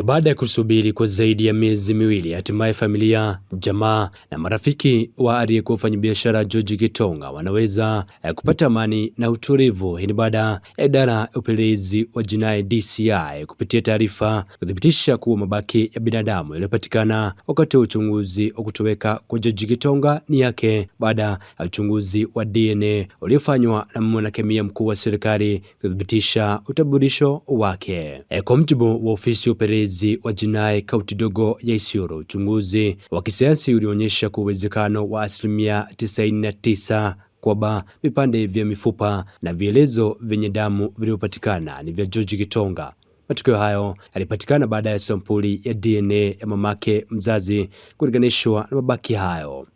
Baada ya kusubiri kwa zaidi ya miezi miwili, hatimaye familia, jamaa na marafiki wa aliyekuwa mfanyabiashara George Gitonga wanaweza kupata amani na utulivu. Hii ni baada ya idara ya upelelezi wa jinai DCI kupitia taarifa kuthibitisha kuwa mabaki ya binadamu yaliyopatikana wakati wa uchunguzi wa kutoweka kwa George Gitonga ni yake, baada ya uchunguzi wa DNA uliofanywa na mwanakemia mkuu wa serikali kuthibitisha utambulisho wake. Kwa mujibu wa ofisi ya upelelezi wa jinai kaunti dogo ya Isiolo, uchunguzi wa kisayansi ulionyesha kwa uwezekano wa 99% kwamba vipande vya mifupa na vielezo vyenye damu vilivyopatikana ni vya George Gitonga. Matokeo hayo yalipatikana baada ya sampuli ya DNA ya mamake mzazi kulinganishwa na mabaki hayo.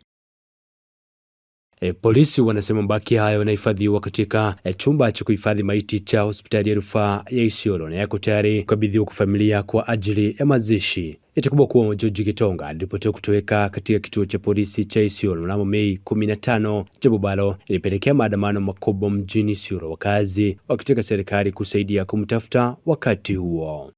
Polisi wanasema mabaki hayo yanahifadhiwa katika chumba cha kuhifadhi maiti cha hospitali ya rufaa ya Isiolo na yako tayari kukabidhiwa kwa familia kwa ajili ya mazishi. Itakumbukwa kuwa George Gitonga aliripotiwa kutoweka katika kituo cha polisi cha Isiolo mnamo Mei 15, jambo ambalo ilipelekea maandamano makubwa mjini Isiolo, wakazi wakitaka serikali kusaidia kumtafuta wakati huo.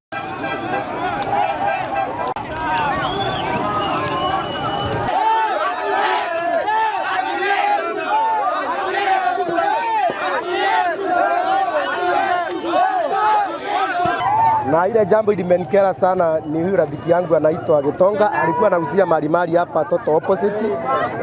Na ile jambo ilimenikera sana ni huyu rafiki yangu anaitwa Gitonga, alikuwa anauzia mali hapa Toto opposite,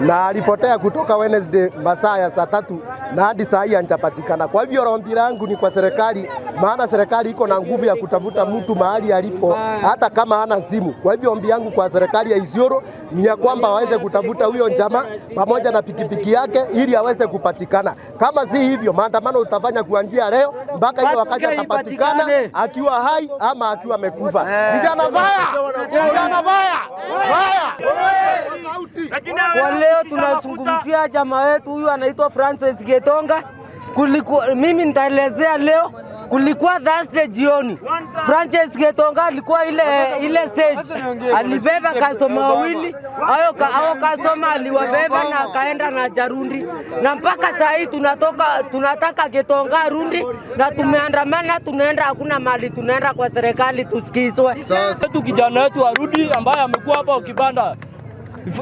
na alipotea kutoka Wednesday masaa ya saa 3 na hadi saa hii hajapatikana. Kwa hivyo ombi langu ni kwa serikali, maana serikali iko na nguvu ya kutafuta mtu mahali alipo hata kama hana simu. Kwa hivyo ombi yangu kwa serikali ya Isiolo ni ya kwamba waweze kutafuta huyo jamaa pamoja na pikipiki yake ili aweze kupatikana. Kama si hivyo, maandamano utafanya kuanzia leo mpaka ile wakati atapatikana akiwa hai ama akiwa amekufa. Vijana baya! Vijana baya! Baya! Kwa leo tunazungumzia jamaa wetu huyu anaitwa Francis Gitonga. Mimi nitaelezea leo. Kulikuwa Thursday jioni, Francis Gitonga alikuwa ile stage, alibeba customer wawili, hao customer aliwabeba na akaenda na jarundi, na mpaka saa hii tunataka Gitonga arundi, na tumeandamana, tunaenda, hakuna mali tunaenda kwa serikali tusikizwe. Sasa kijana wetu arudi ambaye amekuwa hapa ukibanda.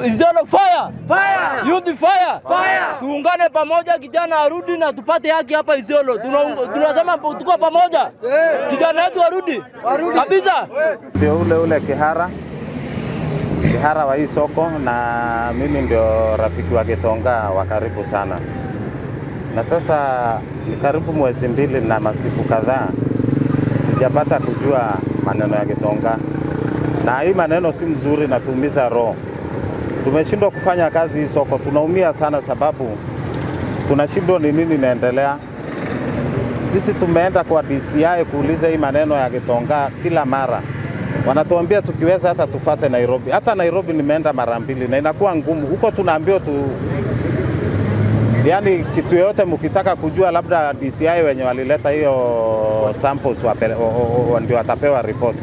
Isiolo fire! Fire! Youth fire! Fire! Tuungane pamoja, kijana arudi na tupate haki hapa Isiolo. Tunasema tuko pamoja. Kijana wetu arudi. Kabisa. Ndio ule Kihara wa hii soko, na mimi ndio rafiki wa Gitonga wa karibu sana. Na sasa ni karibu mwezi 2 na masiku kadhaa tujapata kujua maneno ya Gitonga. Na hii maneno si mzuri na tuumiza roho. Tumeshindwa kufanya kazi hii soko, tunaumia sana sababu tunashindwa ni nini inaendelea. Sisi tumeenda kwa DCI kuuliza hii maneno ya Gitonga kila mara. Wanatuambia tukiweza hata tufate Nairobi. Hata Nairobi nimeenda mara 2 na inakuwa ngumu. Huko tunaambiwa yani kitu yote mkitaka kujua, labda DCI wenye walileta hiyo samples ndio watapewa report.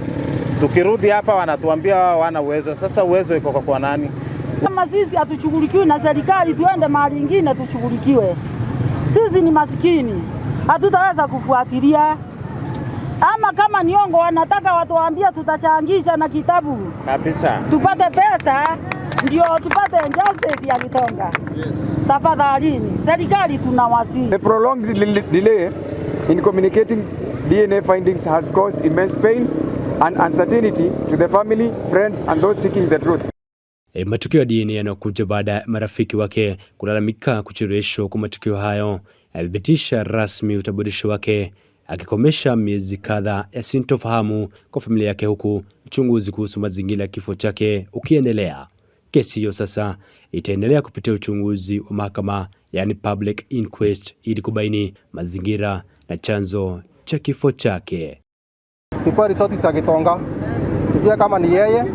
Tukirudi hapa wanatuambia wana uwezo. Sasa uwezo iko kwa nani? Kama sisi hatushughulikiwi na serikali, tuende mahali ingine tushughulikiwe. Sisi ni masikini, hatutaweza kufuatilia. Ama kama niongo wanataka watu waambia, tutachangisha na kitabu kabisa, tupate pesa ndio tupate justice ya Gitonga. Tafadhalini serikali tunawasihi. The prolonged delay in communicating DNA findings has caused immense pain and uncertainty to the family, friends and those seeking the truth. Matukio ya DNA yanayokuja baada ya marafiki wake kulalamika kucheleweshwa kwa matukio hayo yalithibitisha rasmi utambulisho wake, akikomesha miezi kadhaa ya sintofahamu kwa familia yake, huku uchunguzi kuhusu mazingira ya kifo chake ukiendelea. Kesi hiyo sasa itaendelea kupitia uchunguzi wa mahakama, yani public inquest, ili kubaini mazingira na chanzo cha kifo chake. Tupo risoti za Gitonga, tujue kama ni yeye,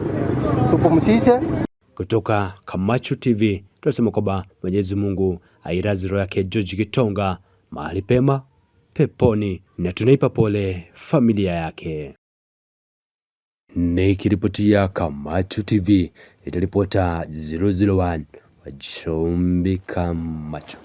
tupumzishe. Kutoka Kamachu TV tunasema kwamba Mwenyezi Mungu ailaze roho yake George Gitonga mahali pema peponi, na tunaipa pole familia yake. Nikiripotia Kamachu TV, itaripota 001 wa Chumbi Kamachu.